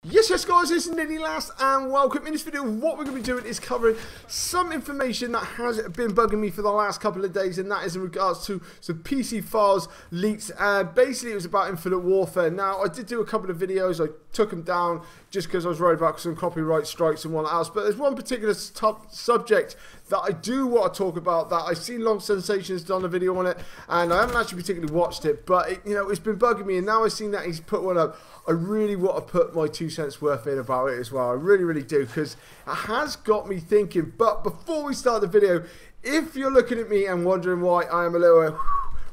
Yes guys, this is NinnyLast and welcome. In this video what we're going to be doing is covering some information that has been bugging me for the last couple of days, and that is in regards to some PC files leaks. Basically it was about Infinite Warfare. Now I did do a couple of videos, I took them down just because I was worried about some copyright strikes and what else, but there's one particular subject that I do want to talk about that I've seen Long Sensations done a video on it, and I haven't actually particularly watched it, but it's been bugging me, and now I've seen that he's put one up. I really want to put my 2 cents worth in about it as well. I really do, because it has got me thinking. But before we start the video, if you're looking at me and wondering why I am a little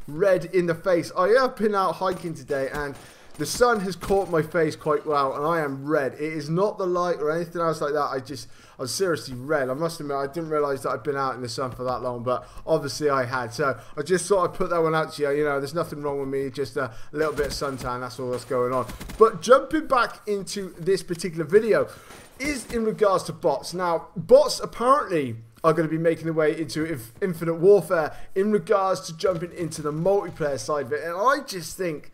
red in the face, I have been out hiking today and the sun has caught my face quite well and I am red. It is not the light or anything else like that. I'm seriously red. I must admit, I didn't realise that I'd been out in the sun for that long, but obviously I had. So I just thought I'd put that one out to you. There's nothing wrong with me, just a little bit of suntan, that's all that's going on. But jumping back into this particular video is in regards to bots. Now, bots apparently are going to be making their way into Infinite Warfare in regards to jumping into the multiplayer side of it. And I just think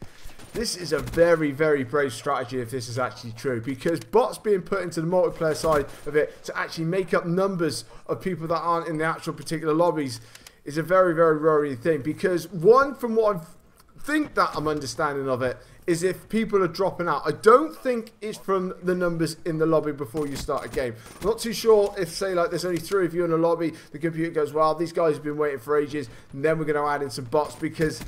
this is a very brave strategy if this is actually true, because bots being put into the multiplayer side of it to actually make up numbers of people that aren't in the actual particular lobbies is a very worrying thing. Because one, from what I think that I'm understanding of it, is if people are dropping out. I don't think it's from the numbers in the lobby before you start a game. I'm not too sure if, say, like there's only 3 of you in the lobby, the computer goes, well, these guys have been waiting for ages, and then we're going to add in some bots, because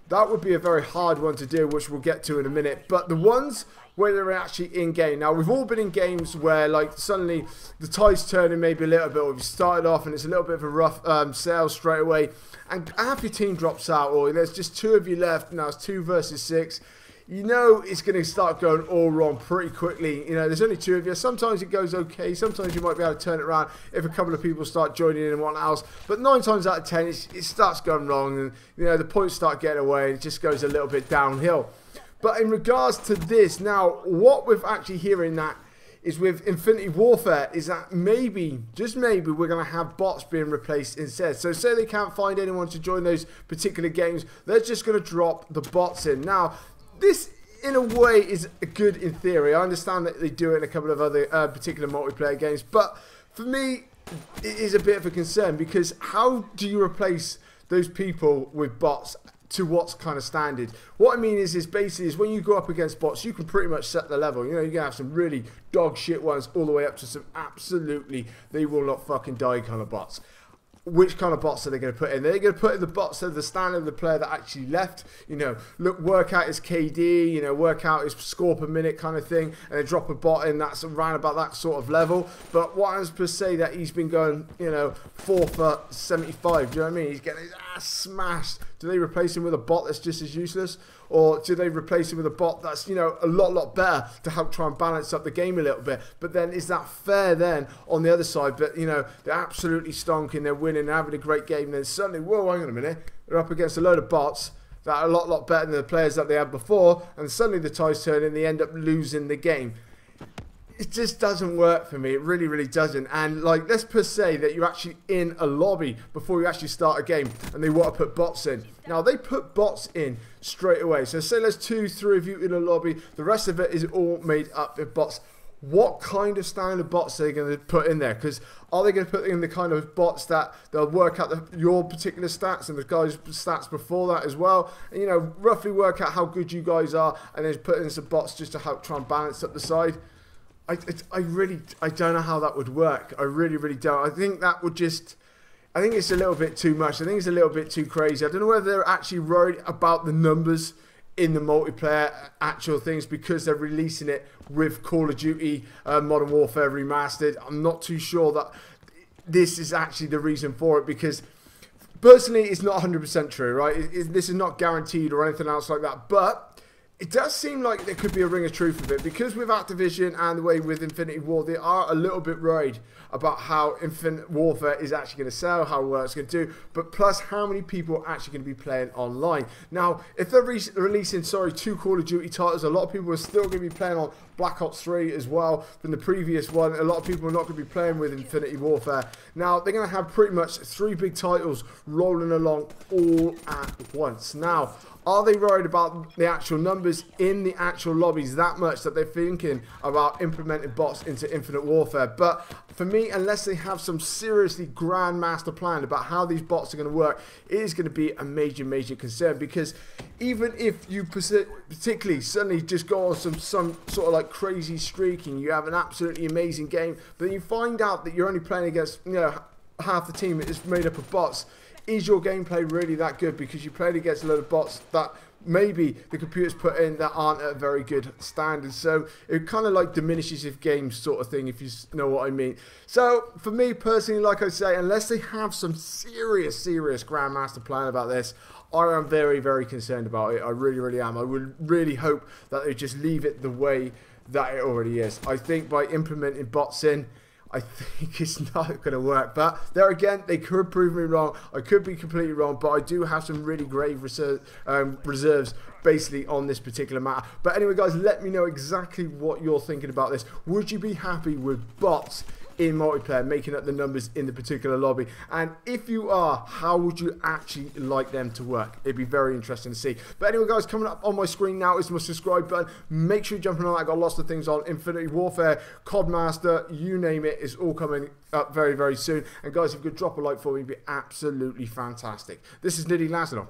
that would be a very hard one to do, which we'll get to in a minute. But the ones where they're actually in-game. Now, we've all been in games where, like, suddenly the tide's turning maybe a little bit, or we've started off and it's a little bit of a rough sail straight away, and half your team drops out, or there's just 2 of you left, now it's 2 versus 6. It's going to start going all wrong pretty quickly. There's only 2 of you. Sometimes it goes okay. Sometimes you might be able to turn it around if a couple of people start joining in and whatnot else. But 9 times out of 10, it starts going wrong, and the points start getting away, and it just goes a little bit downhill. But in regards to this, now what we're actually hearing that is with Infinity Warfare is that maybe, just maybe, we're going to have bots being replaced instead. So say they can't find anyone to join those particular games, they're just going to drop the bots in. Now, this, in a way, is good in theory. I understand that they do it in a couple of other particular multiplayer games, but for me, it is a bit of a concern, because how do you replace those people with bots to what's kind of standard? What I mean is basically when you go up against bots, you can pretty much set the level. You're going to have some really dog shit ones all the way up to some absolutely they will not fucking die kind of bots. Which kind of bots are they going to put in? They're going to put in the bots that are the standard of the player that actually left. Look, work out his KD, work out his score per minute kind of thing, and then drop a bot in that's around about that sort of level. But what I was per se that he's been going, 4 for 75. Do you know what I mean? He's getting his ass smashed. Do they replace him with a bot that's just as useless? Or do they replace him with a bot that's, a lot better to help try and balance up the game a little bit? But then is that fair then on the other side? But, they're absolutely stonking, they're winning, they're having a great game, and then suddenly, whoa, hang on a minute, they're up against a load of bots that are a lot better than the players that they had before, and suddenly the tide's turning and they end up losing the game. It just doesn't work for me. It really doesn't. And like, let's per se that you're actually in a lobby before you actually start a game, and they want to put bots in. Now they put bots in straight away. So say there's 2, 3 of you in a lobby. The rest of it is all made up of bots. What kind of standard bots are they going to put in there? Because are they going to put in the kind of bots that they'll work out your particular stats and the guys' stats before that as well? And, roughly work out how good you guys are, and then put in some bots just to help try and balance up the side. I don't know how that would work. I really don't. I think that would just, I think it's a little bit too much. I think it's a little bit too crazy. I don't know whether they're actually worried about the numbers in the multiplayer actual things because they're releasing it with Call of Duty Modern Warfare Remastered. I'm not too sure that this is actually the reason for it, because personally it's not 100% true, right? This is not guaranteed or anything else like that, but it does seem like there could be a ring of truth with it, because with Activision and the way with Infinity War, they are a little bit worried about how Infinite Warfare is actually going to sell, how well it's going to do, but plus how many people are actually going to be playing online. Now, if they're releasing, 2 Call of Duty titles, a lot of people are still going to be playing on Black Ops 3 as well from the previous one. A lot of people are not going to be playing with Infinity Warfare. Now, they're going to have pretty much 3 big titles rolling along all at once. Now, are they worried about the actual numbers in the actual lobbies that much that they're thinking about implementing bots into Infinite Warfare? But for me, unless they have some seriously grand master plan about how these bots are going to work, it is going to be a major concern, because even if you particularly suddenly just go on some sort of like crazy streaking, you have an absolutely amazing game, but then you find out that you're only playing against, you know, half the team is made up of bots. Is your gameplay really that good because you played against a load of bots that maybe the computers put in that aren't at a very good standard? So it kind of like diminishes your game sort of thing, if you know what I mean. So for me personally, like I say, unless they have some serious grandmaster plan about this, I am very concerned about it. I really am. I would really hope that they just leave it the way that it already is. I think by implementing bots in, I think it's not going to work. But there again, they could prove me wrong. I could be completely wrong, but I do have some really grave reserves basically on this particular matter. But anyway, guys, let me know exactly what you're thinking about this. Would you be happy with bots in multiplayer making up the numbers in the particular lobby? And if you are, how would you actually like them to work? It'd be very interesting to see. But anyway, guys, coming up on my screen now is my subscribe button. Make sure you jump on that. I got lots of things on Infinity Warfare, Codemaster, you name it, is all coming up very soon. And guys, if you could drop a like for me, it'd be absolutely fantastic. This is Niddy Lasnell.